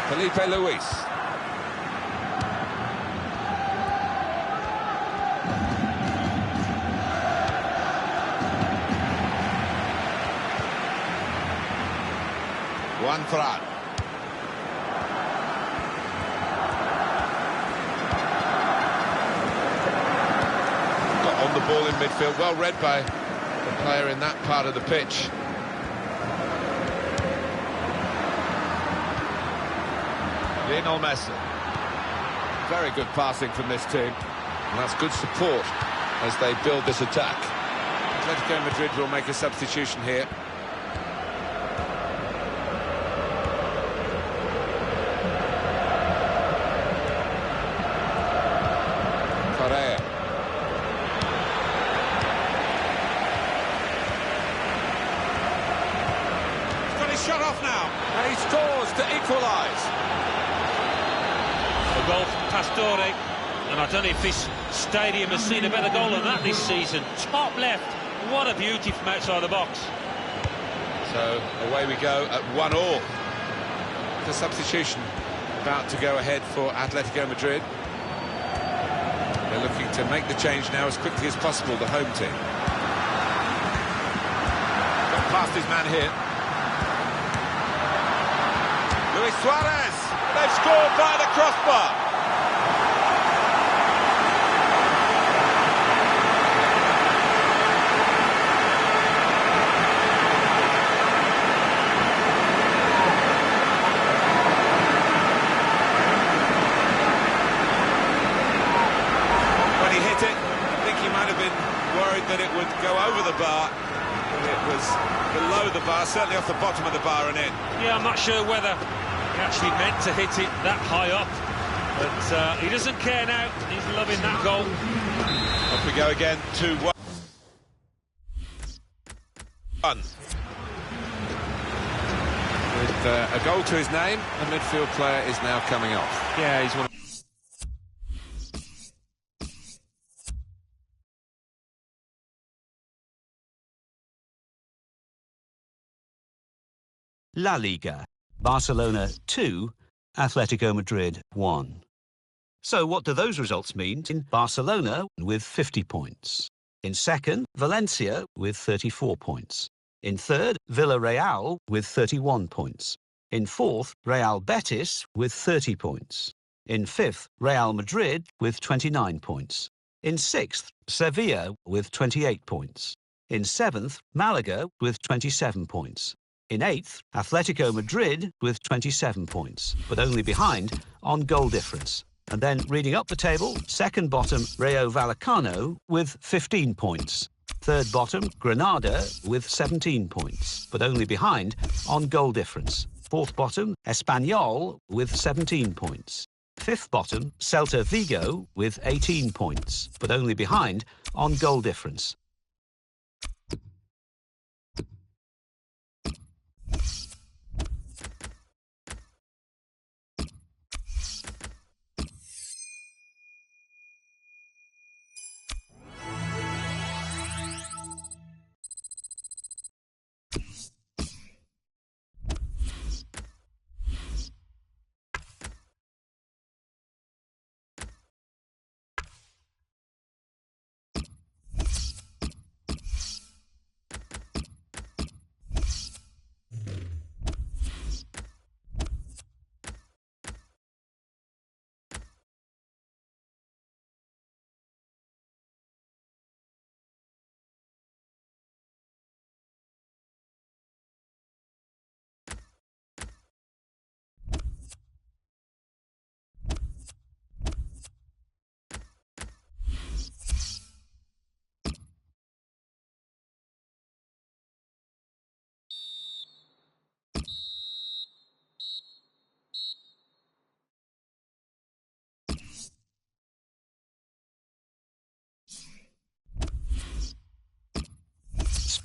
Felipe Luis. Juan Fran. Got on the ball in midfield, well read by the player in that part of the pitch. Lionel Messi. Very good passing from this team. And that's good support as they build this attack. Atletico Madrid will make a substitution here. Correa. He's got his shot off now. And he scores to equalise. A goal from Pastore, and I don't know if this stadium has seen a better goal than that this season. Top left, what a beauty from outside the box. So away we go at 1-1. The substitution about to go ahead for Atletico Madrid. They're looking to make the change now as quickly as possible, the home team. Got past his man here. Luis Suarez! They've scored by the crossbar. When he hit it, I think he might have been worried that it would go over the bar. It was below the bar, certainly off the bottom of the bar and in. Yeah, I'm not sure whether he actually meant to hit it that high up, but he doesn't care now. He's loving that goal. Off we go again, 2-1. With a goal to his name, the midfield player is now coming off. Yeah, he's one of... La Liga. Barcelona 2, Atletico Madrid 1. So what do those results mean? In Barcelona with 50 points. In second, Valencia with 34 points. In third, Villarreal with 31 points. In fourth, Real Betis with 30 points. In fifth, Real Madrid with 29 points. In sixth, Sevilla with 28 points. In seventh, Malaga with 27 points. In eighth, Atletico Madrid with 27 points, but only behind on goal difference. And then reading up the table, second bottom, Rayo Vallecano with 15 points. Third bottom, Granada with 17 points, but only behind on goal difference. Fourth bottom, Espanyol with 17 points. Fifth bottom, Celta Vigo with 18 points, but only behind on goal difference.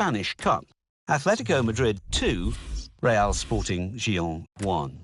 Spanish Cup. Atletico Madrid 2, Real Sporting Gijón 1.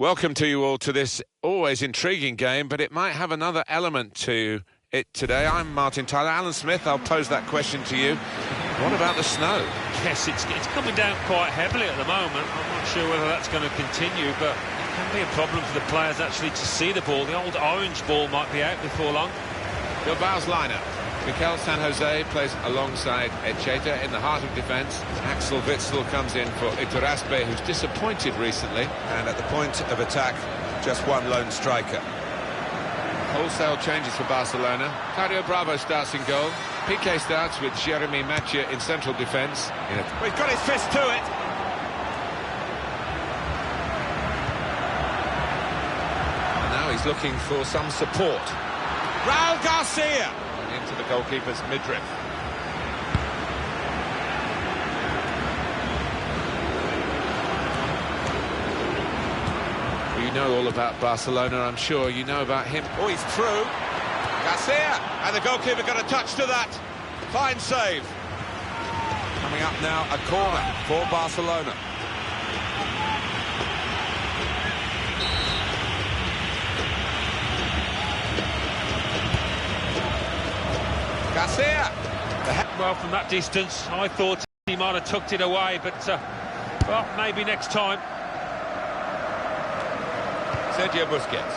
Welcome to you all to this always intriguing game, but it might have another element to it today. I'm Martin Tyler. Alan Smith, I'll pose that question to you. What about the snow? Yes, it's coming down quite heavily at the moment. I'm not sure whether that's going to continue, but it can be a problem for the players actually to see the ball. The old orange ball might be out before long. Bilbao's lineup. Mikel San Jose plays alongside Echeta in the heart of defence. Axel Witsel comes in for Iturraspe, who's disappointed recently. And at the point of attack, just one lone striker. Wholesale changes for Barcelona. Claudio Bravo starts in goal. Piqué starts with Jeremy Mathieu in central defence. He's got his fist to it. And now he's looking for some support. Raul Garcia. Into the goalkeeper's midriff. You know all about Barcelona, I'm sure. You know about him. Oh, he's through. Garcia. And the goalkeeper got a touch to that. Fine save. Coming up now, a corner for Barcelona. Garcia. Well, from that distance, I thought he might have tucked it away, but, well, maybe next time. Sergio Busquets.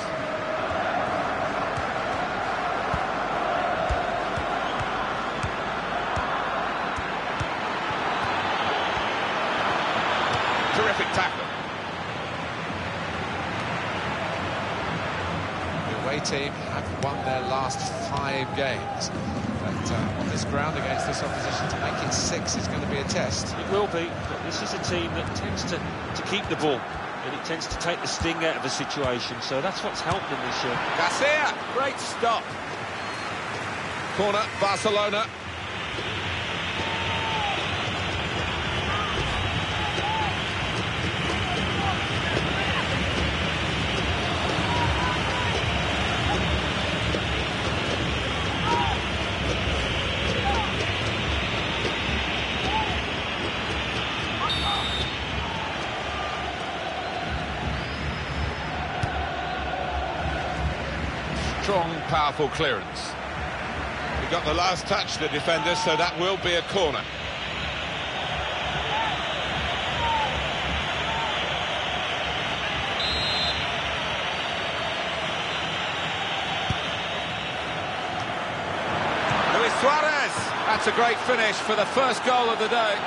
Terrific tackle. The away team have won their last 5 games. But on this ground against this opposition, to make it 6 is going to be a test. It will be, but this is a team that tends to keep the ball, and it tends to take the sting out of a situation, so that's what's helped them this year. Garcia, great stop. Corner, Barcelona. Strong, powerful clearance. He got the last touch, the defender, so that will be a corner. Luis Suarez. That's a great finish for the first goal of the day.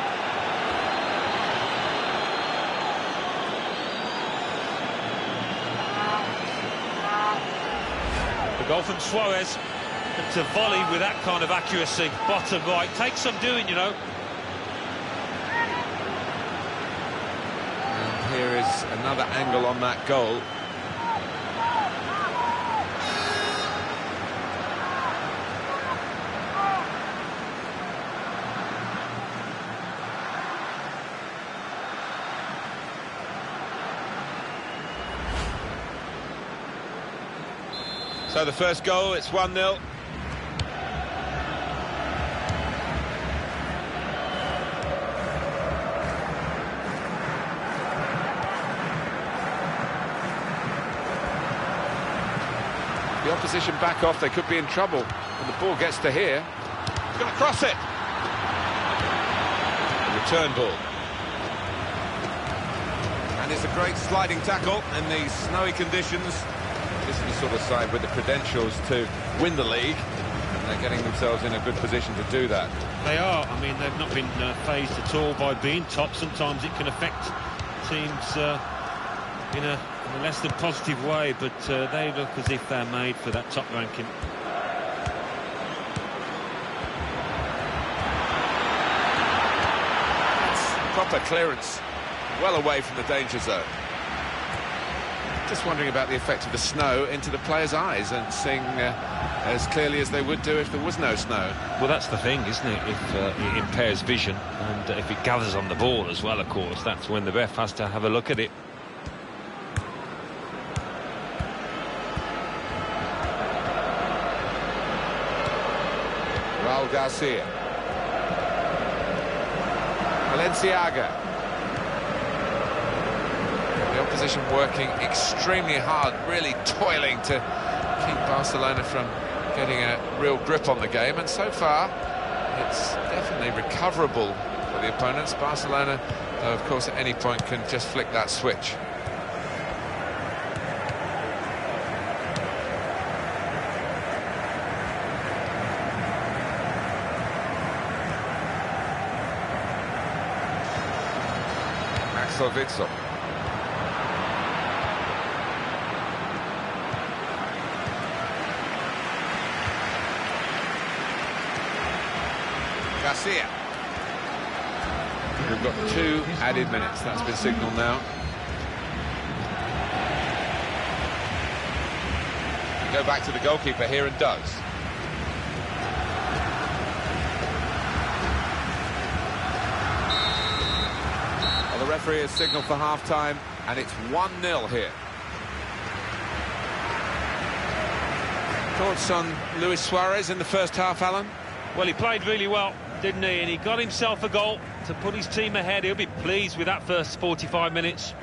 Goal from Suarez, and to volley with that kind of accuracy, bottom right, takes some doing, you know. And here is another angle on that goal. So the first goal, it's 1-0. The opposition back off, they could be in trouble when the ball gets to here. He's going to cross it. Return ball. And it's a great sliding tackle in these snowy conditions. This is the sort of side with the credentials to win the league, and they're getting themselves in a good position to do that. They are. I mean, they've not been phased at all by being top. Sometimes it can affect teams in a less than positive way, but they look as if they're made for that top ranking. That's proper clearance, well away from the danger zone. Just wondering about the effect of the snow into the players' eyes and seeing as clearly as they would do if there was no snow. Well, that's the thing, isn't it? If it impairs vision, and if it gathers on the ball as well, of course, that's when the ref has to have a look at it. Raul Garcia. Valenciaga. The opposition working extremely hard, really toiling to keep Barcelona from getting a real grip on the game, and so far it's definitely recoverable for the opponents. Barcelona, though, of course, at any point can just flick that switch. Witsel. Garcia. We've got 2 added minutes. That's been signalled now. Go back to the goalkeeper here and does. Well, the referee has signalled for half-time, and it's 1-0 here. Thoughts on Luis Suarez in the first half, Alan? Well, he played really well, didn't he? And he got himself a goal to put his team ahead. He'll be pleased with that first 45 minutes.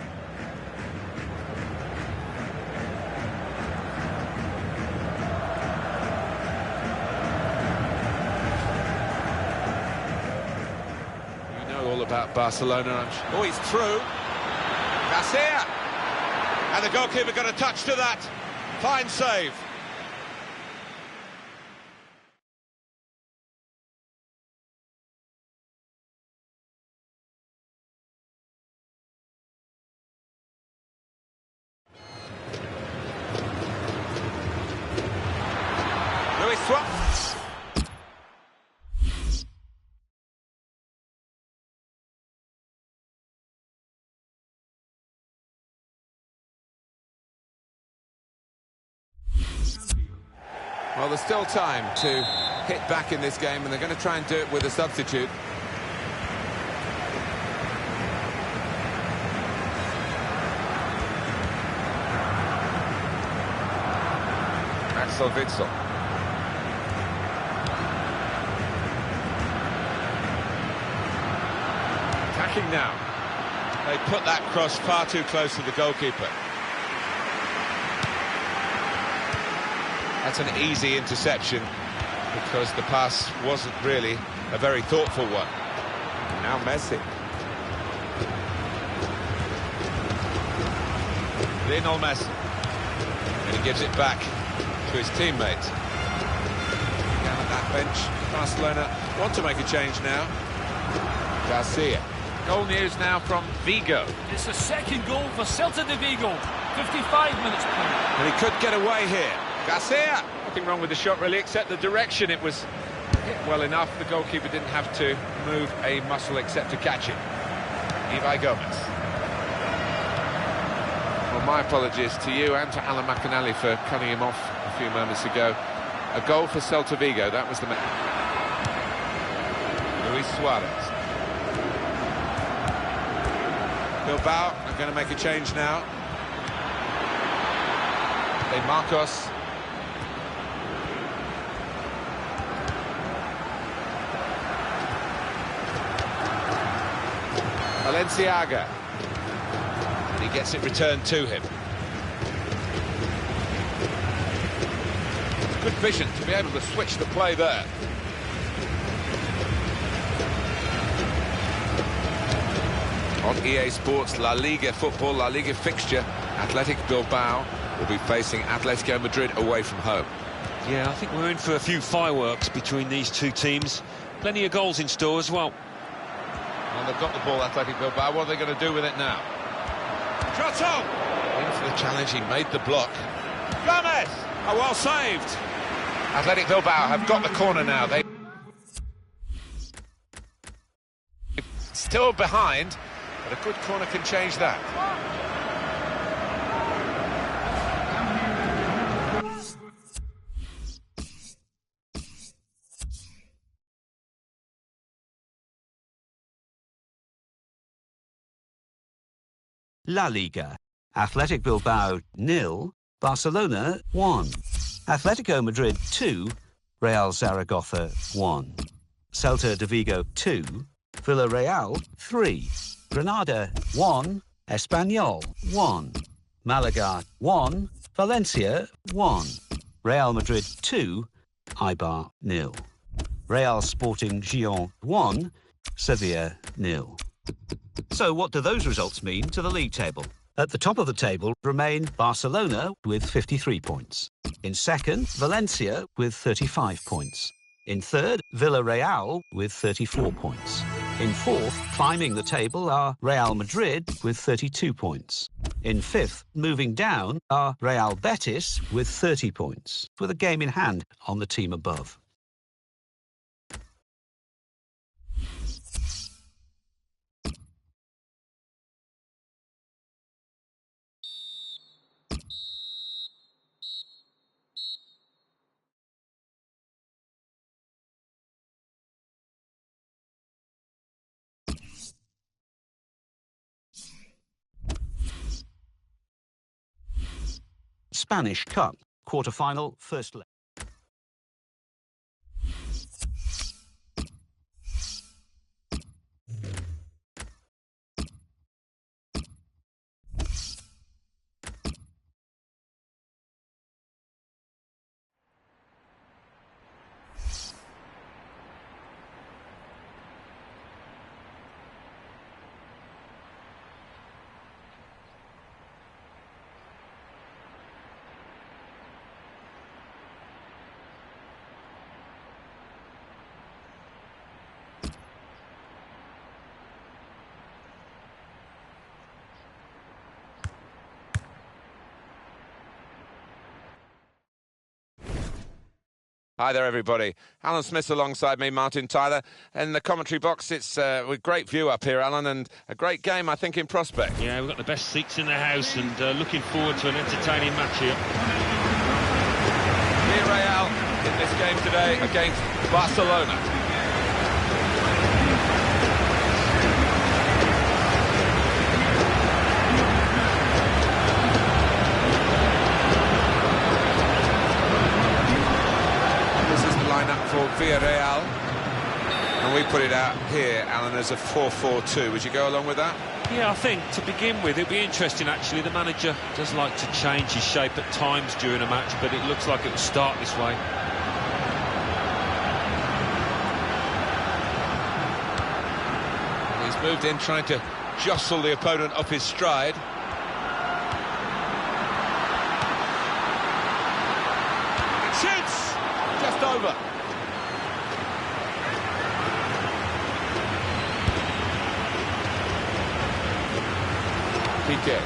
You know all about Barcelona. Oh, he's through. Garcia! And the goalkeeper got a touch to that. Fine save. Well, there's still time to hit back in this game, and they're going to try and do it with a substitute. Axel Witsel. Attacking now. They put that cross far too close to the goalkeeper. That's an easy interception because the pass wasn't really a very thoughtful one. Now Messi. Lionel Messi. And he gives it back to his teammates. Down at that bench, Barcelona want to make a change now. Garcia. Goal news now from Vigo. It's the second goal for Celta de Vigo. 55 minutes played. And he could get away here. Garcia! Nothing wrong with the shot, really, except the direction. It was hit well enough. The goalkeeper didn't have to move a muscle except to catch it. Ibai Gomez. Well, my apologies to you and to Alan McAnally for cutting him off a few moments ago. A goal for Celta Vigo, that was the man. Luis Suarez. Bilbao are going to make a change now. De Marcos. Valenciaga. And he gets it returned to him. Good vision to be able to switch the play there. On EA Sports La Liga football, La Liga fixture, Athletic Bilbao will be facing Atletico Madrid away from home. Yeah, I think we're in for a few fireworks between these two teams. Plenty of goals in store as well. And they've got the ball, Athletic Bilbao. What are they going to do with it now? Trotto! In for the challenge, he made the block. Gomez! Oh, well saved. Athletic Bilbao have got the corner now. They still behind, but a good corner can change that. La Liga. Athletic Bilbao 0, Barcelona 1. Atletico Madrid 2, Real Zaragoza 1. Celta de Vigo 2, Villarreal 3. Granada 1, Espanyol 1, Malaga 1, Valencia 1, Real Madrid 2, Eibar 0. Real Sporting Gijón 1, Sevilla 0. So what do those results mean to the league table? At the top of the table remain Barcelona with 53 points. In second, Valencia with 35 points. In third, Villarreal with 34 points. In fourth, climbing the table, are Real Madrid with 32 points. In fifth, moving down, are Real Betis with 30 points, with a game in hand on the team above. Spanish Cup, quarter-final, first leg. Hi there, everybody. Alan Smith alongside me, Martin Tyler. In the commentary box, it's a great view up here, Alan, and a great game, I think, in prospect. Yeah, we've got the best seats in the house and looking forward to an entertaining match here. Villarreal in this game today against Barcelona. For Villarreal, and we put it out here, Alan, as a 4-4-2. Would you go along with that? Yeah, I think to begin with it'll be interesting actually. The manager does like to change his shape at times during a match, but it looks like it will start this way. He's moved in trying to jostle the opponent off his stride. It shoots! Just over. Piqué.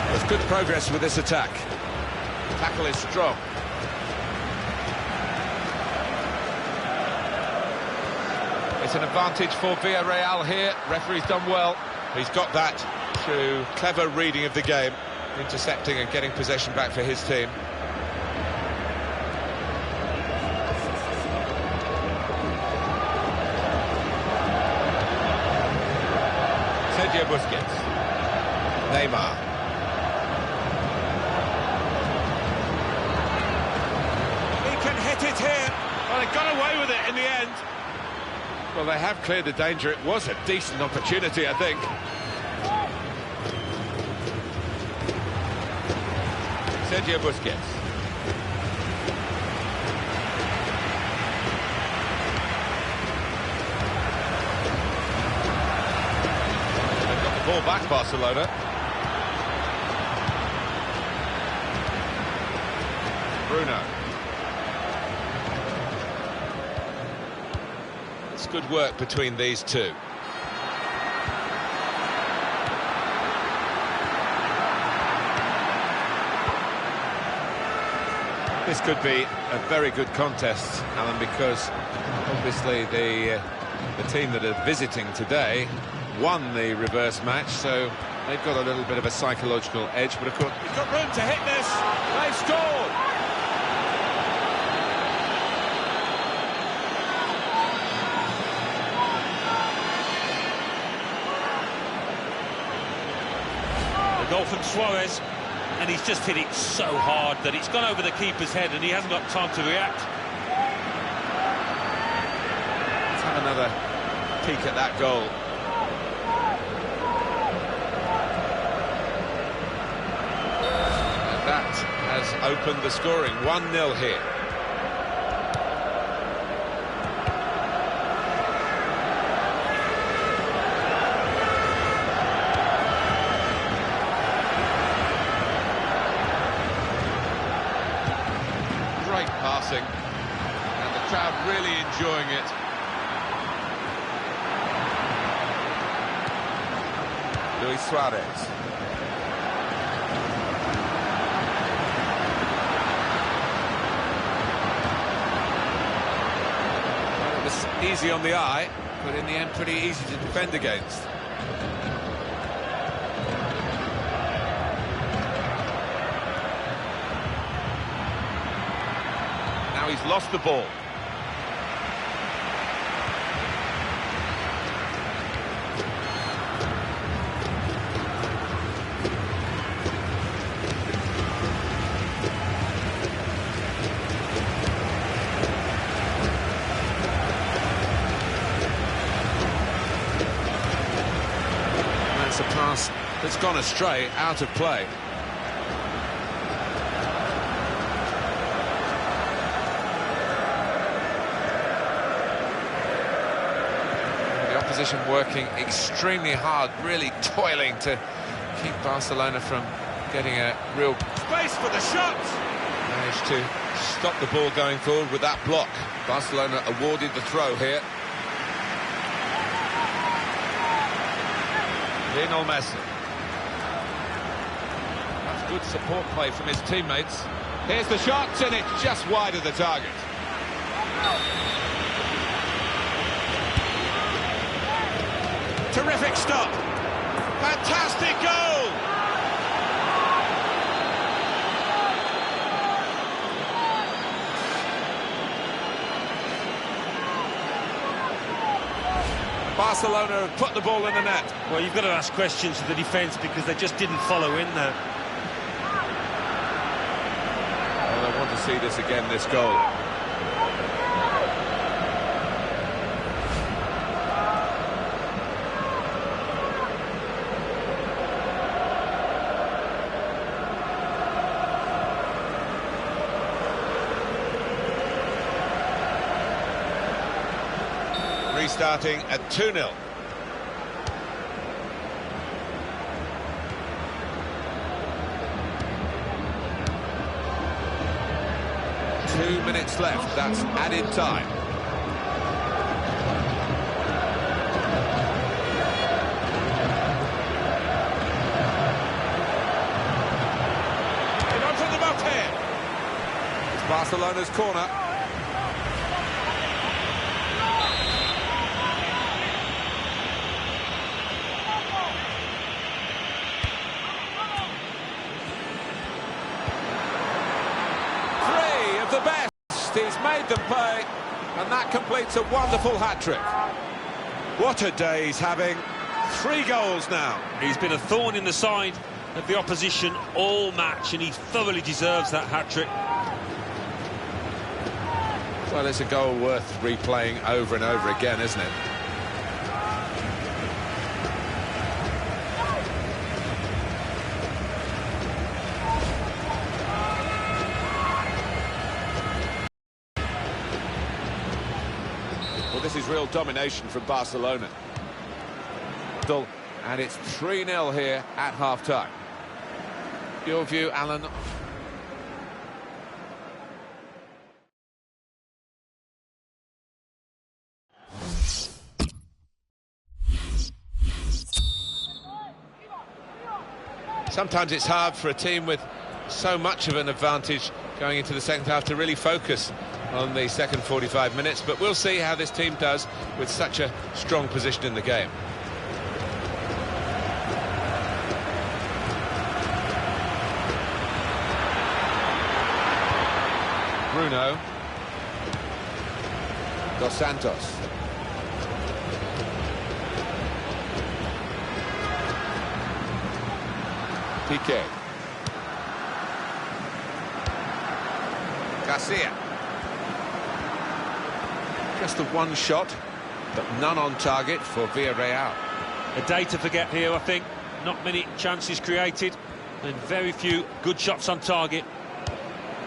There's good progress with this attack. Tackle is strong. It's an advantage for Villarreal here. Referee's done well. He's got that through clever reading of the game, intercepting and getting possession back for his team. Sergio Busquets. Neymar. He can hit it here. Well, they got away with it in the end. Well, they have cleared the danger. It was a decent opportunity, I think. Sergio Busquets. Ball back, Barcelona. Bruno. It's good work between these two. This could be a very good contest, Alan, because obviously the team that are visiting today won the reverse match, so they've got a little bit of a psychological edge, but of course he's got room to hit this. They've scored. The goal from Suarez, and he's just hit it so hard that it's gone over the keeper's head and he hasn't got time to react. Let's have another peek at that goal. And that has opened the scoring. 1-0 here. Great passing, and the crowd really enjoying it. Luis Suarez. Well, it was easy on the eye, but in the end pretty easy to defend against. Now he's lost the ball. That's a pass that's gone astray, out of play. Opposition working extremely hard, really toiling to keep Barcelona from getting a real space for the shot. Managed to stop the ball going forward with that block. Barcelona awarded the throw here. Lionel Messi. That's good support play from his teammates. Here's the shot, and it's just wide of the target. Terrific stop. Fantastic goal. Barcelona have put the ball in the net. Well, you've got to ask questions to the defence because they just didn't follow in there. Well, I want to see this again, this goal. Restarting at 2-0. Two minutes left, that's added time. And on from the back here. It's Barcelona's corner. The best, he's made them pay, and that completes a wonderful hat-trick. What a day he's having. 3 goals now. He's been a thorn in the side of the opposition all match, and he thoroughly deserves that hat-trick. Well, it's a goal worth replaying over and over again, isn't it? This is real domination from Barcelona. And it's 3-0 here at half-time. Your view, Alan? Sometimes it's hard for a team with so much of an advantage going into the second half to really focus on the second 45 minutes, but we'll see how this team does with such a strong position in the game. Bruno. Dos Santos. Piqué. Garcia. Just the one shot, but none on target for Villarreal. A day to forget here, I think. Not many chances created and very few good shots on target.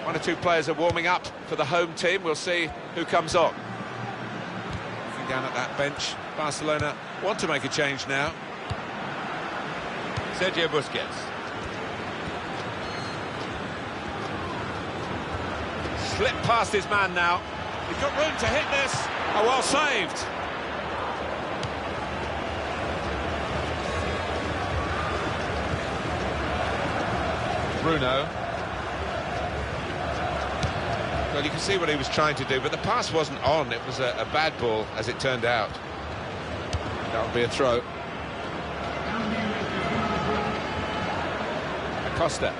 One or two players are warming up for the home team. We'll see who comes on. Looking down at that bench, Barcelona want to make a change now. Sergio Busquets. Slipped past his man now. He's got room to hit this. Oh, well saved. Bruno. Well, you can see what he was trying to do, but the pass wasn't on. It was a bad ball, as it turned out. That'll be a throw. Acosta.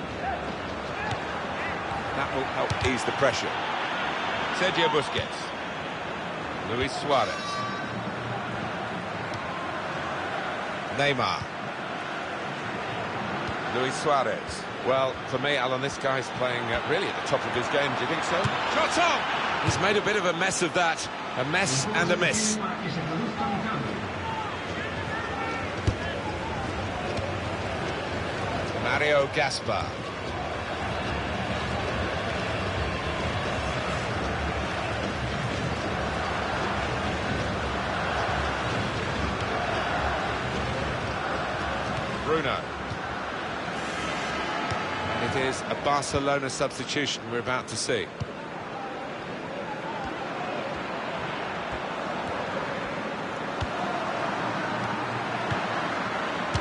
That will help ease the pressure. Sergio Busquets. Luis Suarez. Neymar. Luis Suarez. Well, for me, Alan, this guy's playing really at the top of his game. Do you think so? Shot on! He's made a bit of a mess of that. A mess and a miss. Mario Gaspar. Bruno. And it is a Barcelona substitution we're about to see.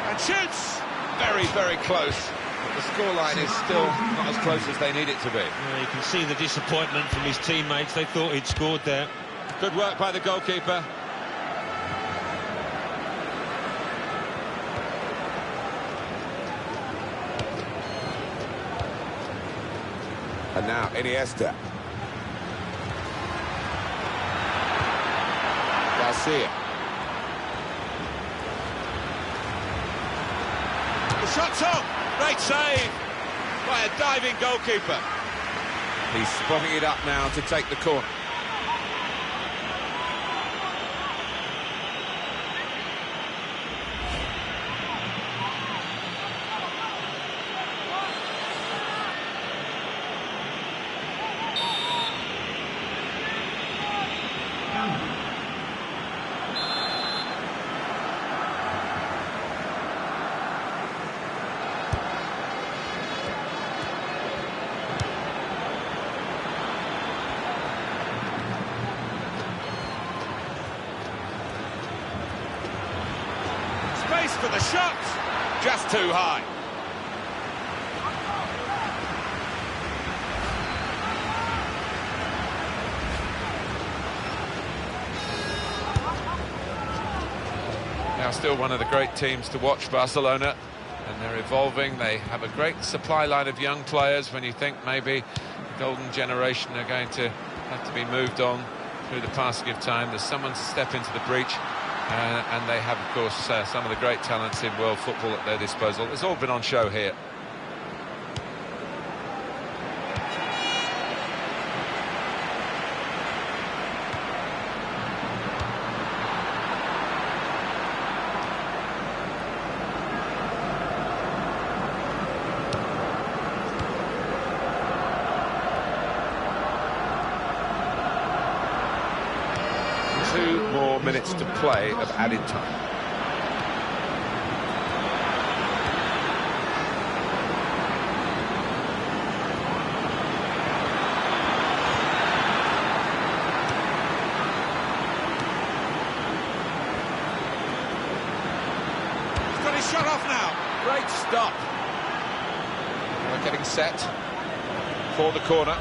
And shoots! Very, very close. But the scoreline is still not as close as they need it to be. Well, you can see the disappointment from his teammates. They thought he'd scored there. Good work by the goalkeeper. And now Iniesta. Garcia. The shot's on. Great save by a diving goalkeeper. He's spotting it up now to take the corner. For the shot, just too high. Now still one of the great teams to watch, Barcelona, and they're evolving. They have a great supply line of young players. When you think maybe the golden generation are going to have to be moved on through the passing of time, there's someone to step into the breach. And they have, of course, some of the great talents in world football at their disposal. It's all been on show here. Minutes to play of added time. He's got his shot off now. Great stop. They're getting set for the corner.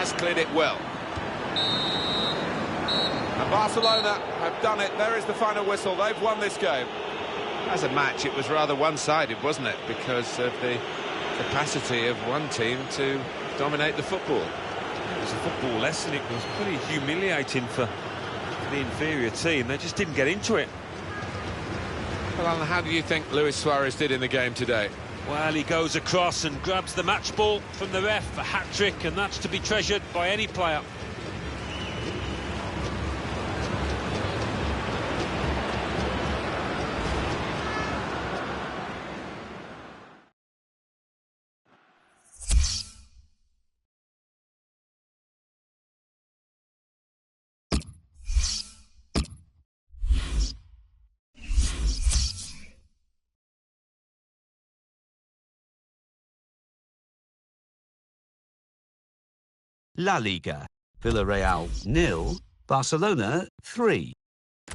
Has cleared it well. And Barcelona have done it. There is the final whistle. They've won this game. As a match, it was rather one-sided, wasn't it? Because of the capacity of one team to dominate the football. It was a football lesson. It was pretty humiliating for the inferior team. They just didn't get into it. Well, Alan, how do you think Luis Suarez did in the game today? Well, he goes across and grabs the match ball from the ref, a hat-trick, and that's to be treasured by any player. La Liga, Villarreal 0, Barcelona 3.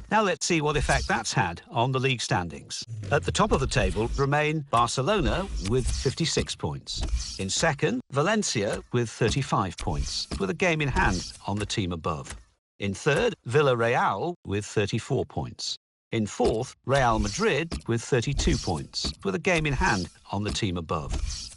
Now let's see what effect that's had on the league standings. At the top of the table remain Barcelona with 56 points. In second, Valencia with 35 points, with a game in hand on the team above. In third, Villarreal with 34 points. In fourth, Real Madrid with 32 points, with a game in hand on the team above.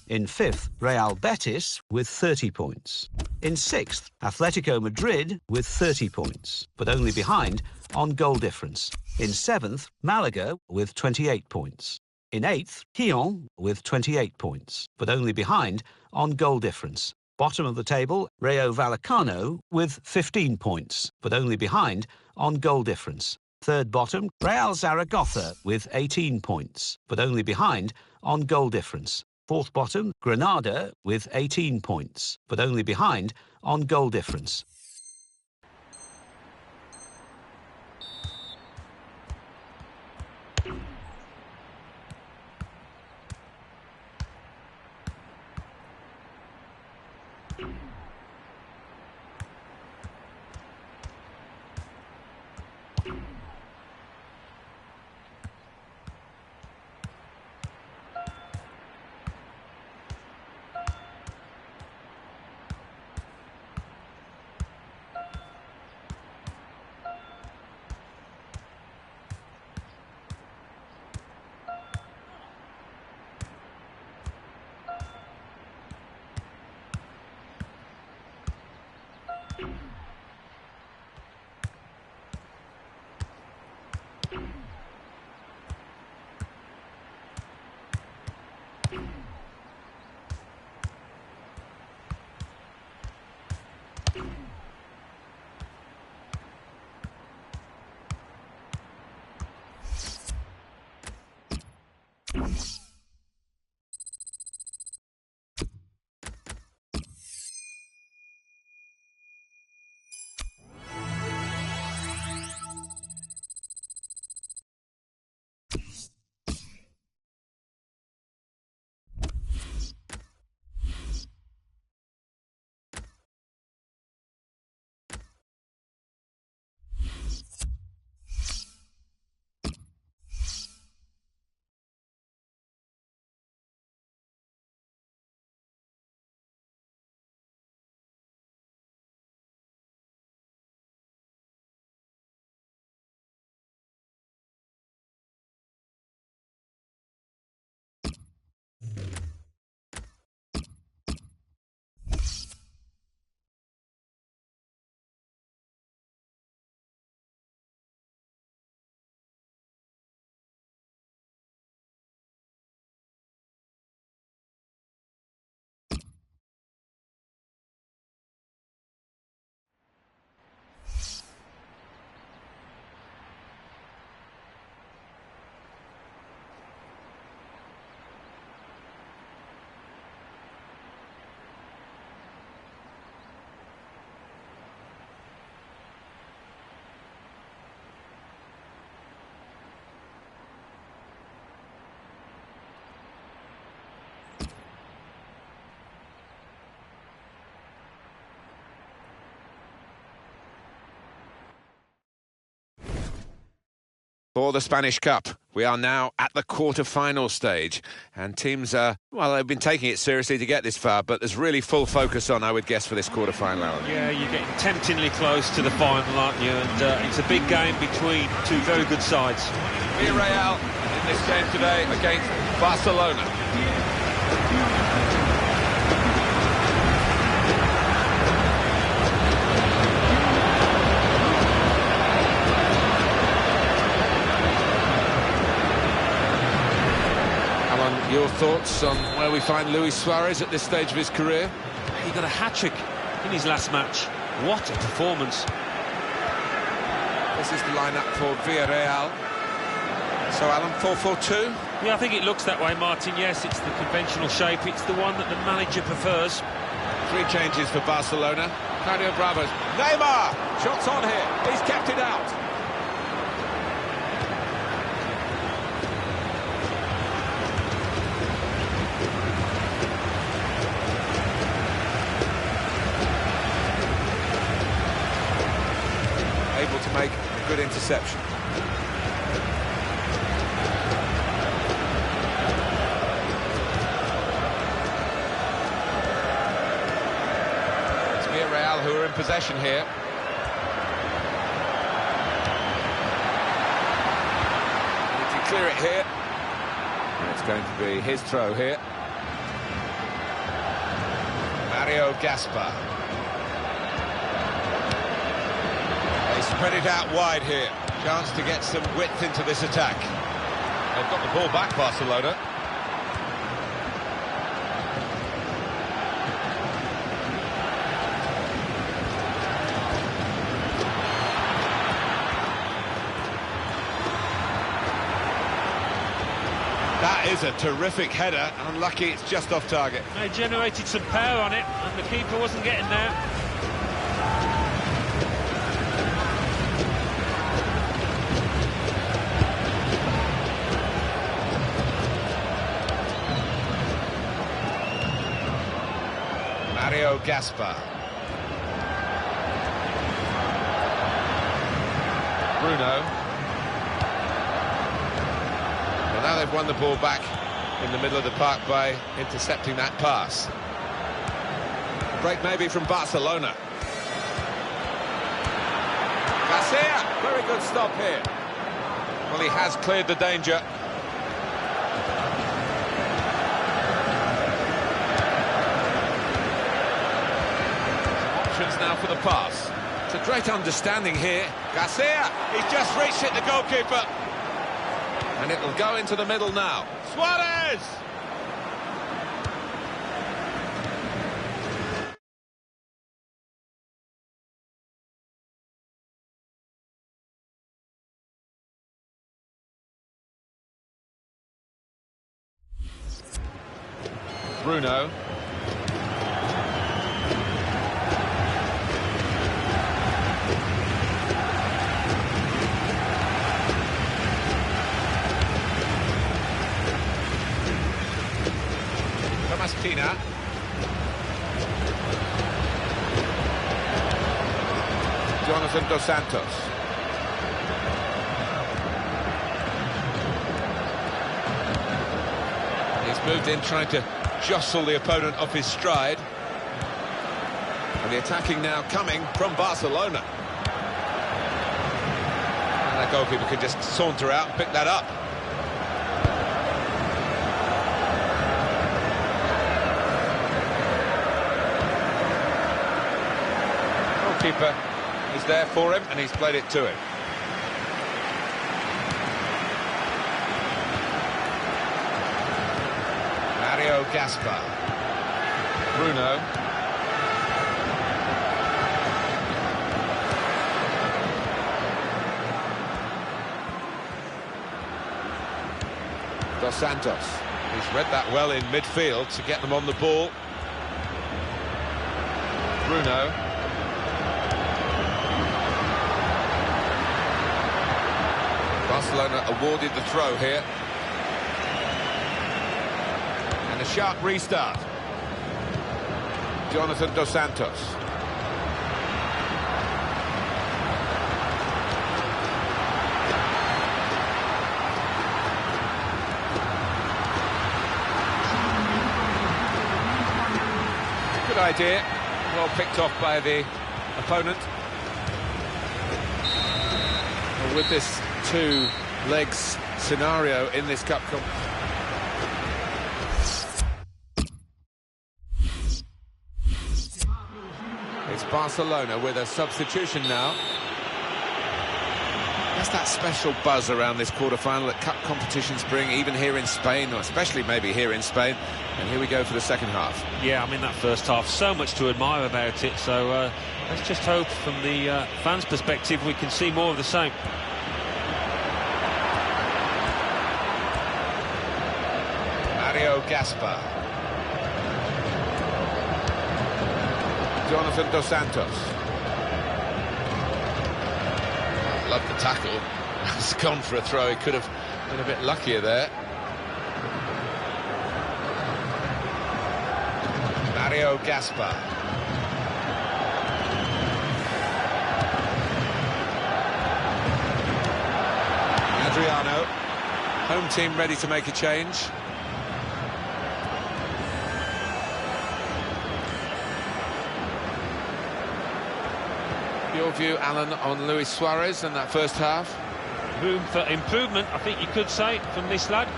In fifth, Real Betis with 30 points. In sixth, Atletico Madrid with 30 points, but only behind on goal difference. In seventh, Malaga with 28 points. In eighth, Lyon with 28 points, but only behind on goal difference. Bottom of the table, Rayo Vallecano with 15 points, but only behind on goal difference. Third bottom, Real Zaragoza with 18 points, but only behind on goal difference. Fourth bottom, Granada with 18 points, but only behind on goal difference. For the Spanish Cup, we are now at the quarter-final stage, and teams are, well, they've been taking it seriously to get this far, but there's really full focus on, I would guess, for this quarter-final, Alan. Yeah, you're getting temptingly close to the final, aren't you? And it's a big game between two very good sides. Villarreal in this game today against Barcelona. thoughts on where we find Luis Suarez at this stage of his career? He got a hat-trick in his last match. What a performance. This is the lineup for Villarreal. So, Alan, 4-4-2? Yeah, I think it looks that way, Martin. Yes, it's the conventional shape. It's the one that the manager prefers. 3 changes for Barcelona. Claudio Bravo's. Neymar! Shots on here. He's kept it out. Able to make a good interception. Real who are in possession here. Need to clear it here. And it's going to be his throw here. Mario Gaspar. They spread it out wide here. Chance to get some width into this attack. They've got the ball back, Barcelona. That is a terrific header. Unlucky it's just off target. They generated some power on it, and the keeper wasn't getting there. Mario Gaspar. Bruno. Now they've won the ball back in the middle of the park by intercepting that pass. Break maybe from Barcelona. Garcia, very good stop here. Well, he has cleared the danger. Options now for the pass. It's a great understanding here. Garcia, he's just reached it, the goalkeeper. And it'll go into the middle now. Suarez! Bruno. Pina. Jonathan Dos Santos. He's moved in trying to jostle the opponent off his stride. And the attacking now coming from Barcelona. And that goalkeeper can just saunter out and pick that up. Keeper is there for him, and he's played it to him. Mario Gaspar. Bruno. Dos Santos. He's read that well in midfield to get them on the ball. Bruno. Barcelona awarded the throw here. And a sharp restart. Jonathan Dos Santos. Good idea. Well picked off by the opponent. Well, with this 2 legs scenario in this cup competition. It's Barcelona with a substitution now. There's that special buzz around this quarter-final that cup competitions bring, even here in Spain, or especially maybe here in Spain. And here we go for the second half. Yeah, I mean, that first half, so much to admire about it. So let's just hope from the fans' perspective we can see more of the same. Mario Gaspar. Jonathan Dos Santos. Loved the tackle. It's gone for a throw. He could have been a bit luckier there. Mario Gaspar. Adriano. Home team ready to make a change. Your view, Alan, on Luis Suarez in that first half? Room for improvement, I think you could say, from this lad.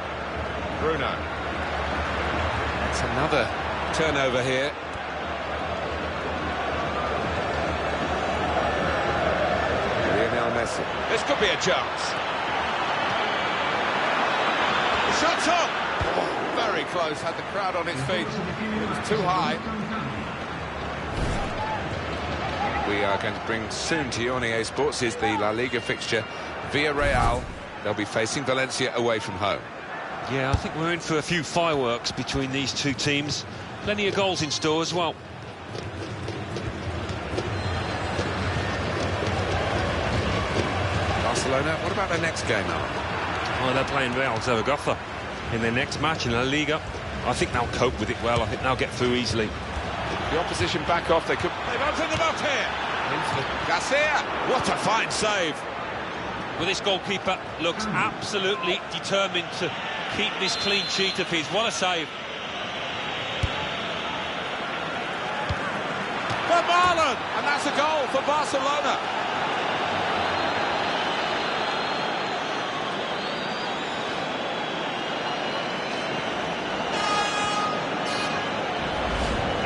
Bruno. It's another turnover here. Lionel Messi. This could be a chance. The shot's on! Oh, very close, had the crowd on its feet. It was too high. We are going to bring soon to you on EA Sports is the La Liga fixture. Villarreal, they'll be facing Valencia away from home. Yeah, I think we're in for a few fireworks between these two teams. Plenty of goals in store as well. Barcelona, what about their next game, Alan? Well, they're playing Real Zaragoza in their next match in La Liga. I think they'll cope with it well. I think they'll get through easily. The opposition back off, they've opened them up here. Into the Garcia, what a fine save. Well, this goalkeeper looks absolutely determined to keep this clean sheet of his. What a save. For Marlon, and that's a goal for Barcelona.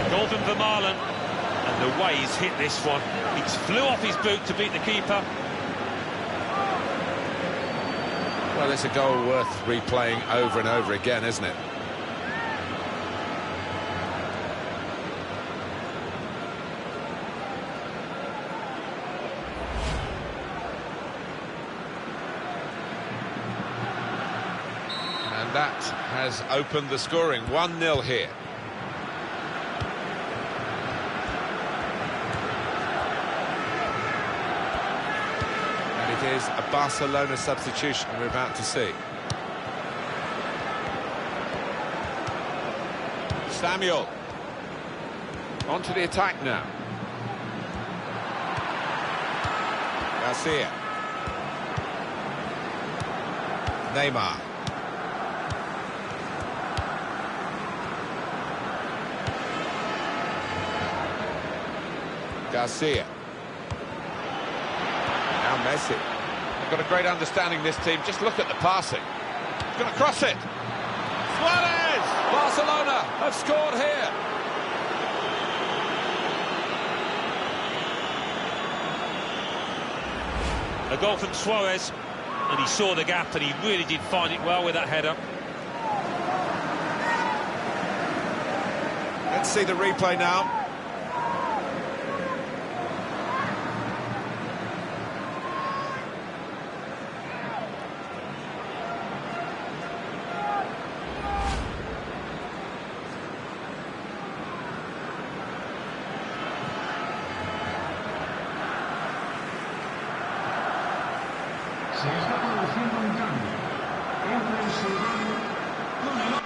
Goal from Vermaelen, and the way he's hit this one. He flew off his boot to beat the keeper. Well, it's a goal worth replaying over and over again, isn't it? And that has opened the scoring. 1-0 here. It is a Barcelona substitution we're about to see. Samuel. On to the attack now. Garcia. Neymar. Garcia. Now Messi. They've got a great understanding, this team. Just look at the passing. He's going to cross it. Suarez! Barcelona have scored here. A goal from Suarez, and he saw the gap, and he really did find it well with that header. Let's see the replay now. Se está produciendo un cambio. Entra el Silvano con el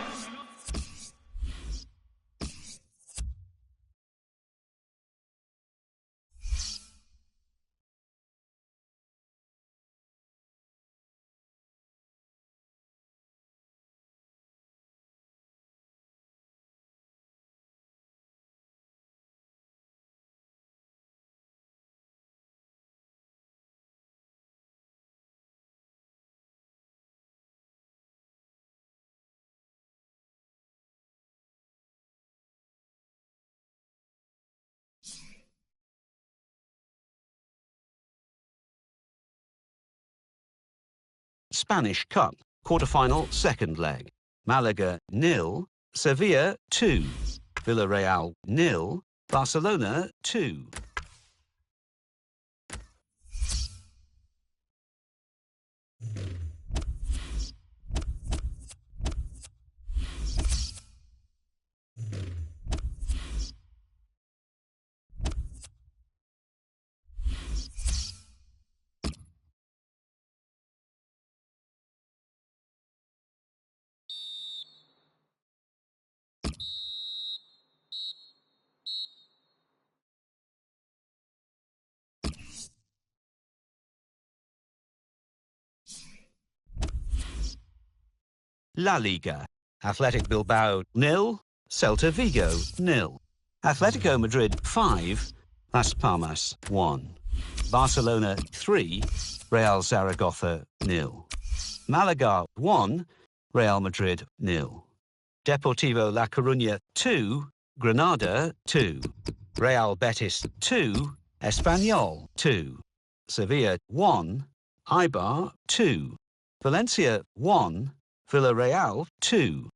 Spanish Cup, quarter-final second leg. Malaga 0, Sevilla 2, Villarreal 0, Barcelona 2. La Liga. Athletic Bilbao 0, Celta Vigo 0. Atletico Madrid 5, Las Palmas 1. Barcelona 3, Real Zaragoza 0. Malaga 1, Real Madrid 0. Deportivo La Coruña 2, Granada 2. Real Betis 2, Espanyol 2. Sevilla 1, Eibar 2. Valencia 1, Villarreal 2.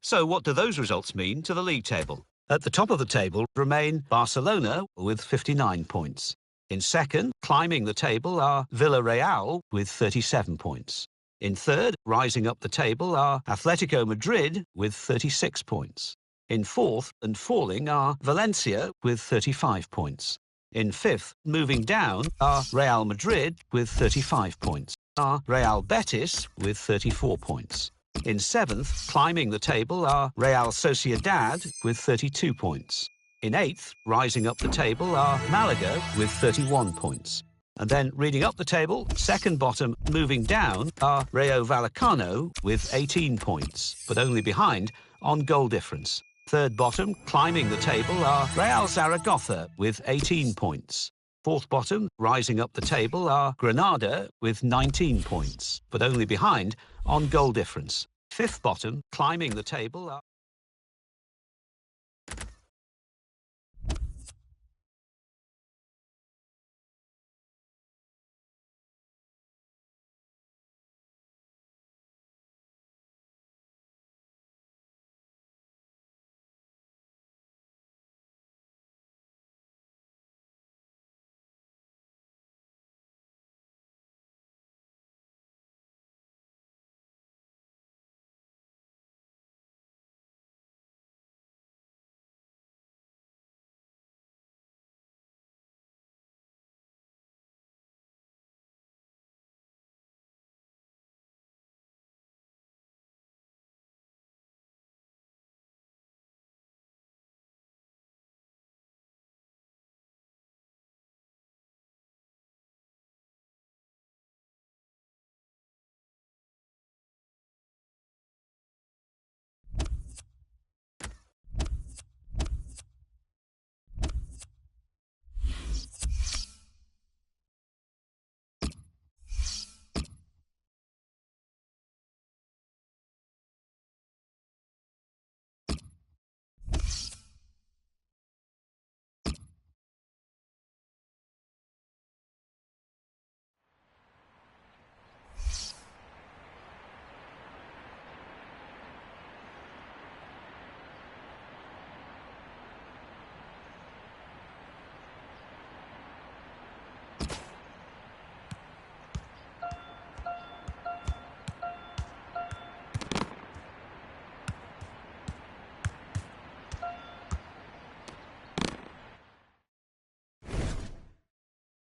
So what do those results mean to the league table? At the top of the table remain Barcelona with 59 points. In second, climbing the table, are Villarreal with 37 points. In third, rising up the table, are Atletico Madrid with 36 points. In fourth and falling are Valencia with 35 points. In fifth, moving down, are Real Madrid with 35 points. Are Real Betis with 34 points. In seventh, climbing the table, are Real Sociedad with 32 points. In eighth, rising up the table, are Malaga with 31 points. And then reading up the table, second bottom, moving down, are Rayo Vallecano with 18 points, but only behind on goal difference. Third bottom, climbing the table, are Real Zaragoza with 18 points. Fourth bottom, rising up the table, are Granada with 19 points, but only behind on goal difference. Fifth bottom, climbing the table, are...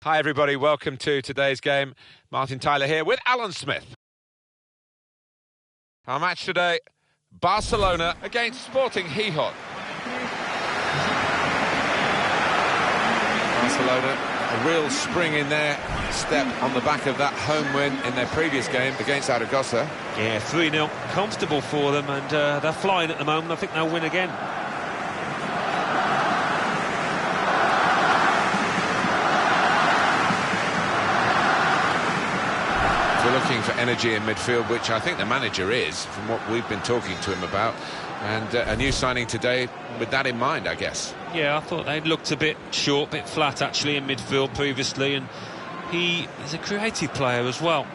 Hi everybody, welcome to today's game. Martin Tyler here with Alan Smith. Our match today, Barcelona against Sporting Gijón. Barcelona, a real spring in their step on the back of that home win in their previous game against Zaragoza. Yeah, 3-0, comfortable for them, and they're flying at the moment. I think they'll win again. We're looking for energy in midfield, which I think the manager is, from what we've been talking to him about. And a new signing today with that in mind, I guess. Yeah, I thought they'd looked a bit short, a bit flat actually in midfield previously, and he is a creative player as well.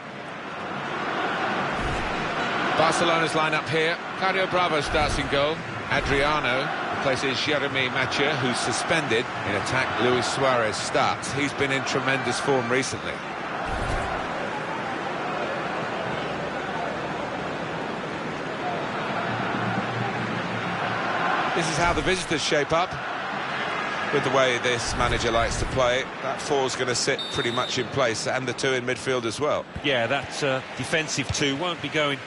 Barcelona's line-up here. Claudio Bravo starts in goal. Adriano places Jeremy Mathieu, who's suspended. In attack, Luis Suarez starts. He's been in tremendous form recently. This is how the visitors shape up. With the way this manager likes to play, that four's going to sit pretty much in place, and the two in midfield as well. Yeah, that defensive two won't be going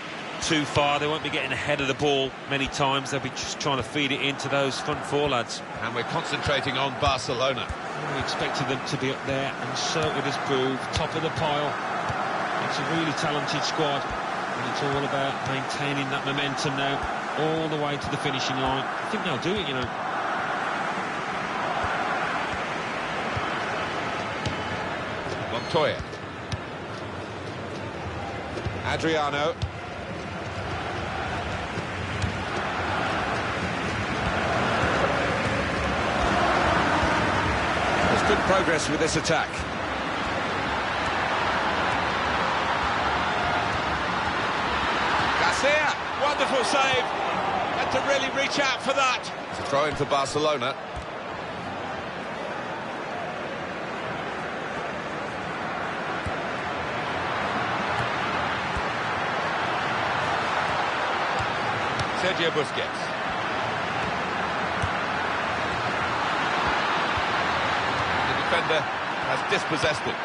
too far. They won't be getting ahead of the ball many times. They'll be just trying to feed it into those front four lads. And we're concentrating on Barcelona. We expected them to be up there, and certainly this proved top of the pile. It's a really talented squad, and it's all about maintaining that momentum now all the way to the finishing line. I think they'll do it, you know. Montoya. Adriano. There's good progress with this attack. Garcia, wonderful save. Had to really reach out for that. It's a throw in for Barcelona. Sergio Busquets. The defender has dispossessed it.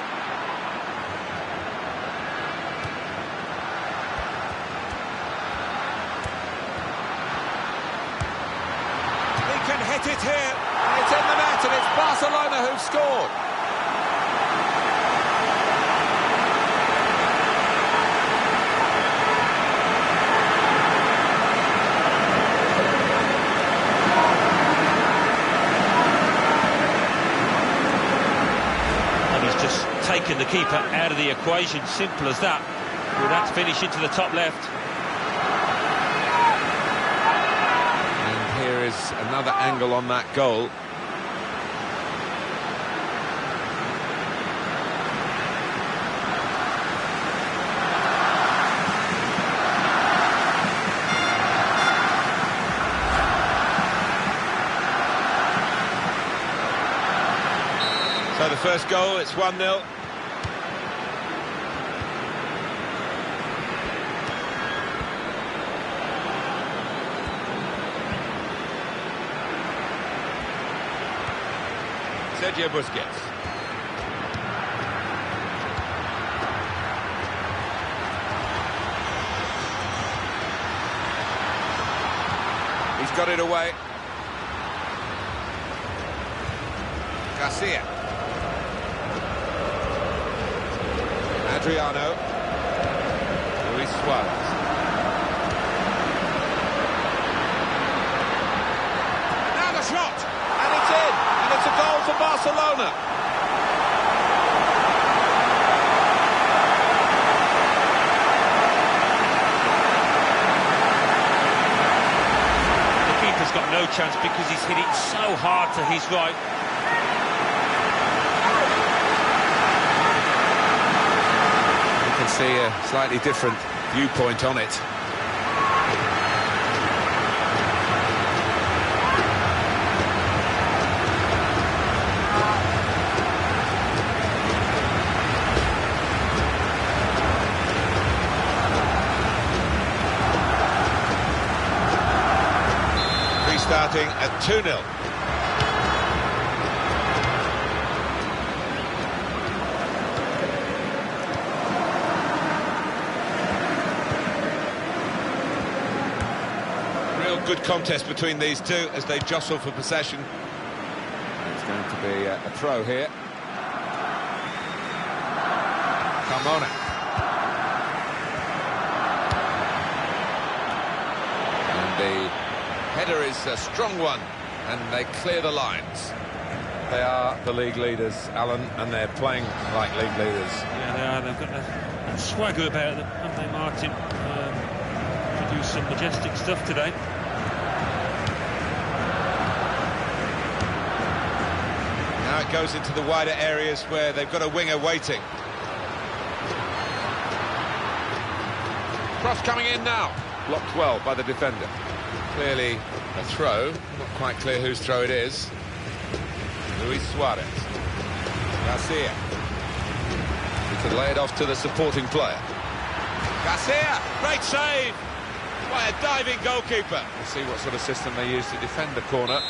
He can hit it here, and it's in the net, and it's Barcelona who've scored. Taking the keeper out of the equation, simple as that. Well, that's finished into the top left. And here is another angle on that goal. So the first goal, it's 1-0. Sergio Busquets. He's got it away. Garcia. Adriano. Luis Suarez. Now the shot! And it's in! And it's a goal for Barcelona. The keeper's got no chance because he's hit it so hard to his right. You can see a slightly different viewpoint on it. Restarting at 2-0. Good contest between these two as they jostle for possession. It's going to be a throw here. Carmona. And the header is a strong one, and they clear the lines. They are the league leaders, Alan, and they're playing like league leaders. Yeah, they are. They've got that swagger about them, haven't they, Martin? Produced some majestic stuff today. Now it goes into the wider areas where they've got a winger waiting. Cross coming in now. blocked well by the defender. Clearly a throw, not quite clear whose throw it is. Luis Suarez. Garcia. He can lay it off to the supporting player. Garcia, great save by a diving goalkeeper. We'll see what sort of system they use to defend the corner.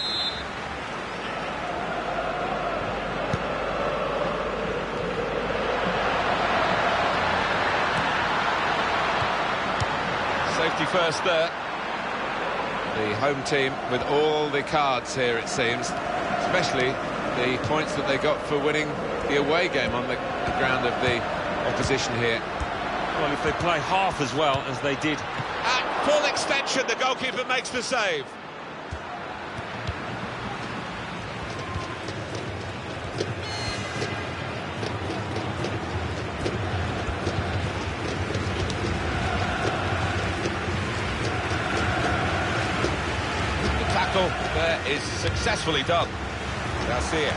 Safety first there. The home team with all the cards here, it seems, especially the points that they got for winning the away game on the ground of the opposition here. Well, if they play half as well as they did. At full extension, the goalkeeper makes the save. There is successfully done. Garcia.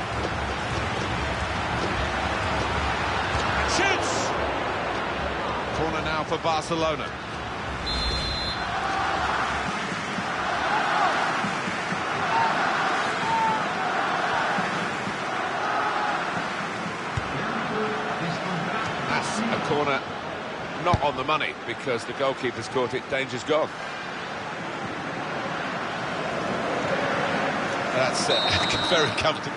Shoots! Corner now for Barcelona. That's a corner not on the money because the goalkeeper's caught it. Danger's gone. That's very comfortable.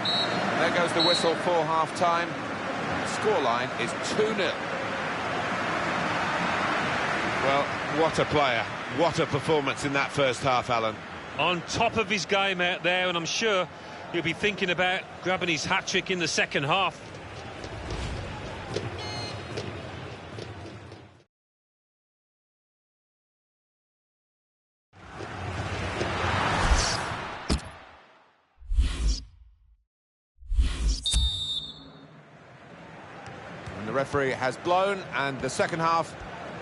There goes the whistle for half-time. Scoreline is 2-0. Well, what a player. What a performance in that first half, Alan. On top of his game out there, and I'm sure he'll be thinking about grabbing his hat-trick in the second half. The referee has blown and the second half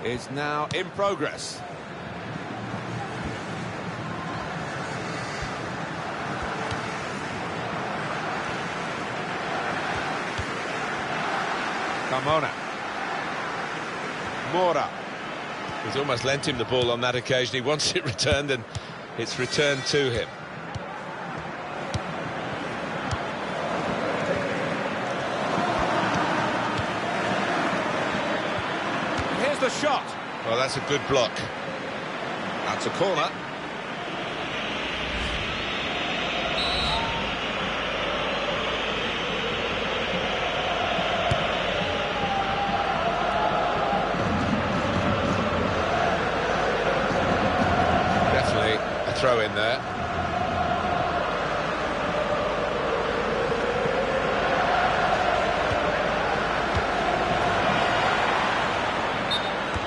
is now in progress. Carmona. Mora. He's almost lent him the ball on that occasion. He wants it returned and it's returned to him. The shot. Well, that's a good block. That's a corner. Definitely a throw in there.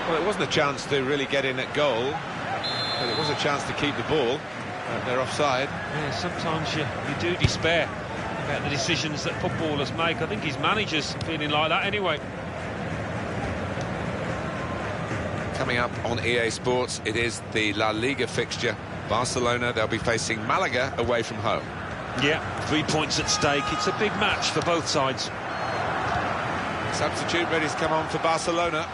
Well, it wasn't a chance to really get in at goal, but it was a chance to keep the ball. They're offside. Yeah, sometimes you do despair about the decisions that footballers make. I think his manager's feeling like that anyway. Coming up on EA Sports, it is the La Liga fixture. Barcelona, they'll be facing Malaga away from home. Yeah, 3 points at stake. It's a big match for both sides. Substitute ready to come on for Barcelona.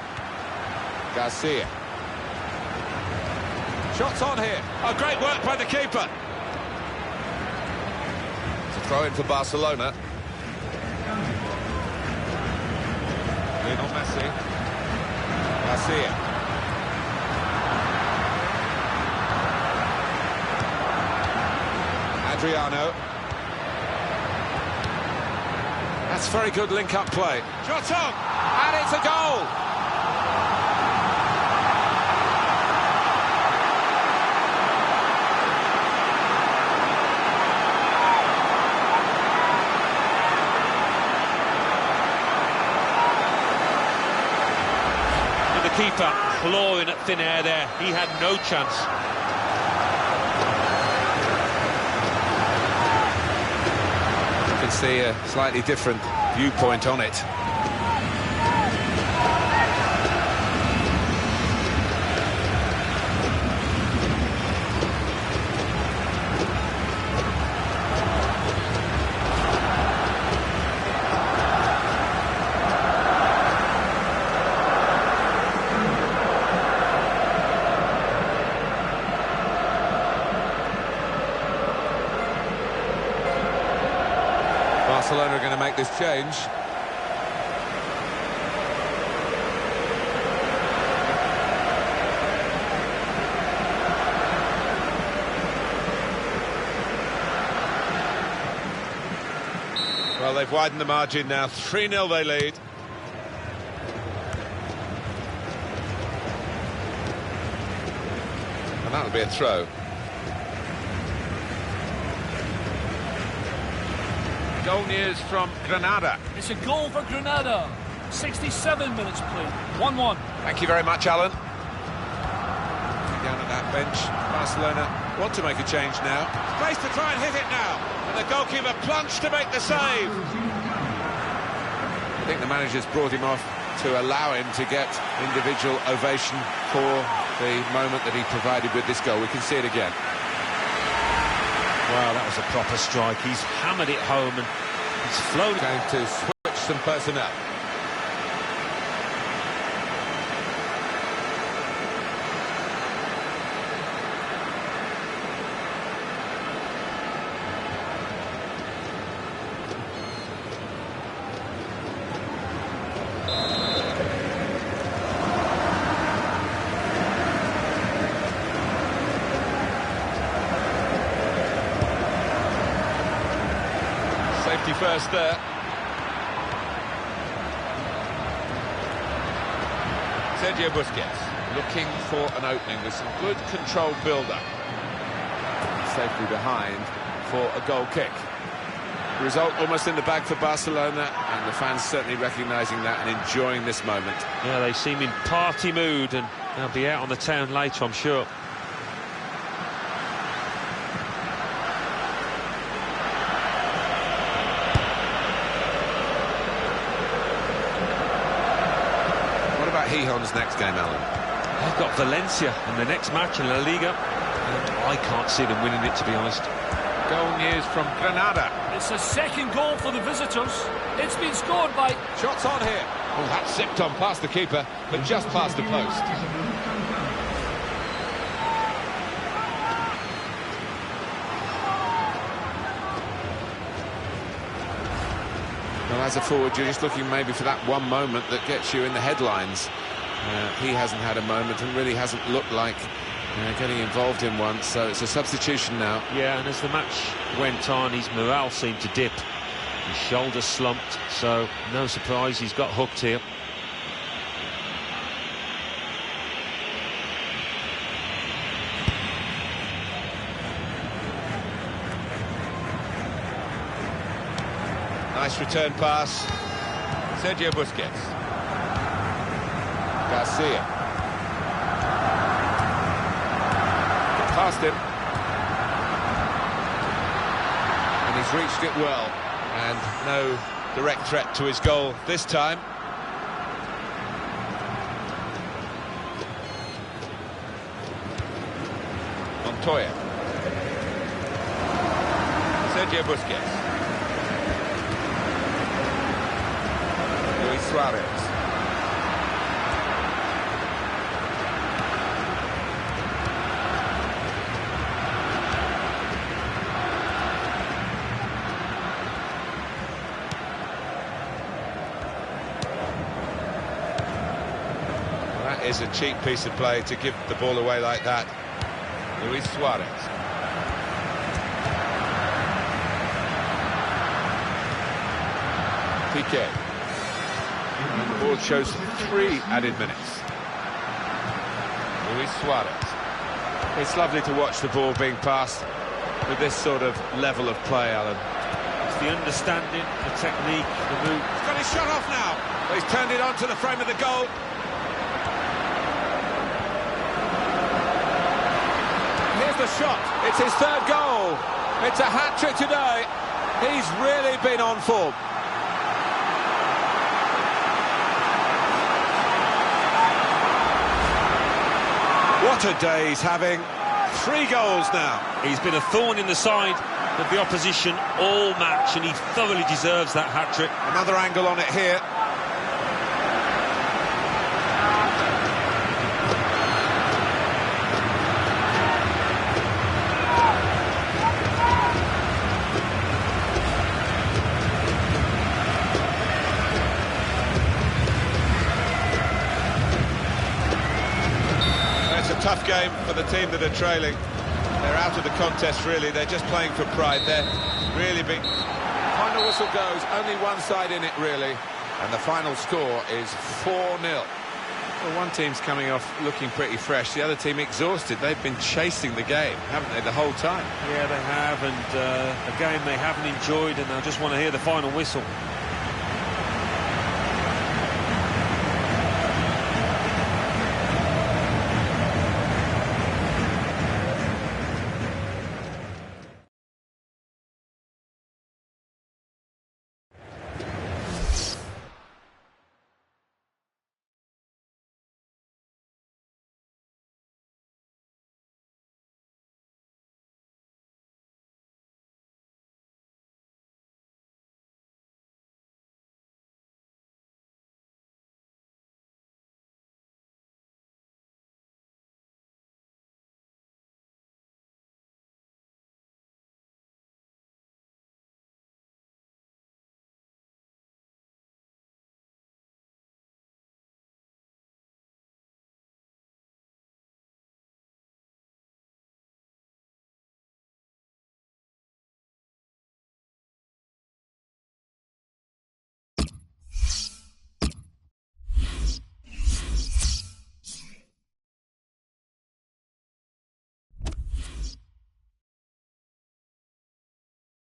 Garcia. Shots on here. Oh, great work by the keeper. It's a throw in for Barcelona. Lionel Messi. Garcia. Adriano. That's very good link-up play. Shot on! And it's a goal! Keeper clawing at thin air there. He had no chance. You can see a slightly different viewpoint on it. Barcelona are going to make this change. Well, they've widened the margin now. 3-0 they lead. And that'll be a throw. Goal news from Granada. It's a goal for Granada. 67 minutes played. 1-1. Thank you very much, Alan. Down at that bench, Barcelona want to make a change now. Space to try and hit it now. And the goalkeeper plunged to make the save. I think the manager's brought him off to allow him to get individual ovation for the moment that he provided with this goal. We can see it again. Wow, that was a proper strike. He's hammered it home and he's flown. Going to switch some personnel. First there. Sergio Busquets looking for an opening with some good controlled build-up. Safely behind for a goal kick. The result almost in the bag for Barcelona, and the fans certainly recognising that and enjoying this moment. Yeah, they seem in party mood and they'll be out on the town later, I'm sure. Gijón's next game, Alan. They've got Valencia in the next match in La Liga, and I can't see them winning it, to be honest. Goal news from Granada. It's a second goal for the visitors. It's been scored by... Shots on here. Oh, that zipped on past the keeper, but just past the post. Well, as a forward, you're just looking maybe for that one moment that gets you in the headlines. He hasn't had a moment and really hasn't looked like getting involved in one, so it's a substitution now. Yeah, and as the match went on, his morale seemed to dip. His shoulder slumped, so no surprise he's got hooked here. Nice return pass. Sergio Busquets. Garcia. Past him. And he's reached it well. And no direct threat to his goal this time. Montoya. Sergio Busquets. Suarez. Well, that is a cheap piece of play to give the ball away like that. Luis Suarez. Piqué. And the board shows 3 added minutes. Luis Suarez. It's lovely to watch the ball being passed with this sort of level of play, Alan. It's the understanding, the technique, the move. He's got his shot off now. He's turned it onto the frame of the goal. Here's the shot. It's his 3rd goal. It's a hat-trick today. He's really been on form. What a day he's having. 3 goals now. He's been a thorn in the side of the opposition all match, and he thoroughly deserves that hat-trick. Another angle on it here. tough game for the team that are trailing. They're out of the contest, really. They're just playing for pride. They're really big. Final whistle goes, only one side in it, really. And the final score is 4-0. Well, one team's coming off looking pretty fresh. The other team exhausted. They've been chasing the game, haven't they, the whole time? Yeah, they have, and a game they haven't enjoyed, and I just want to hear the final whistle.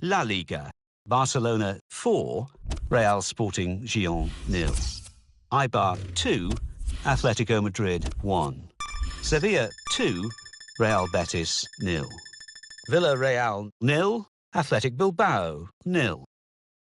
La Liga, Barcelona 4, Real Sporting Gijón 0. Eibar 2, Atletico Madrid 1. Sevilla 2, Real Betis 0. Villarreal 0, Athletic Bilbao 0.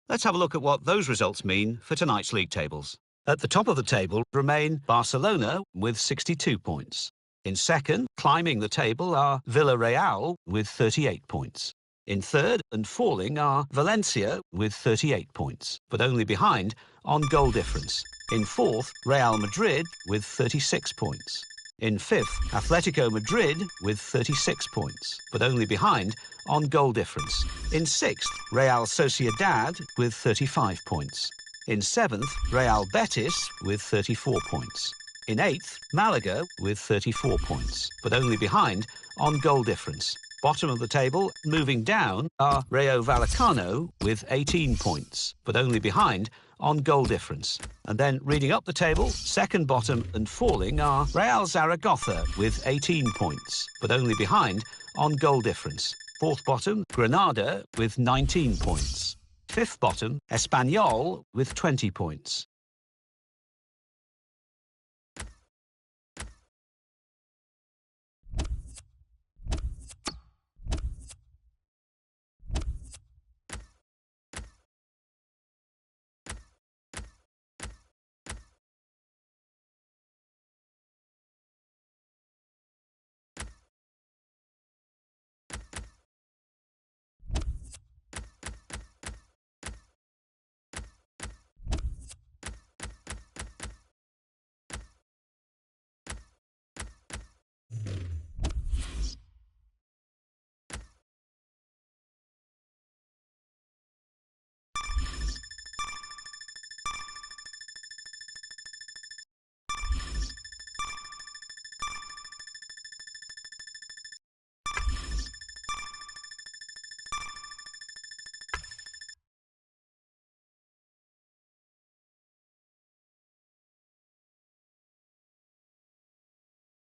Let's have a look at what those results mean for tonight's league tables. At the top of the table remain Barcelona with 62 points. In second, climbing the table, are Villarreal with 38 points. In third and falling are Valencia with 38 points, but only behind on goal difference. In fourth, Real Madrid with 36 points. In fifth, Atletico Madrid with 36 points, but only behind on goal difference. In sixth, Real Sociedad with 35 points. In seventh, Real Betis with 34 points. In eighth, Malaga with 34 points, but only behind on goal difference. Bottom of the table, moving down, are Rayo Vallecano with 18 points, but only behind on goal difference. And then reading up the table, second bottom and falling are Real Zaragoza with 18 points, but only behind on goal difference. Fourth bottom, Granada with 19 points. Fifth bottom, Espanyol with 20 points.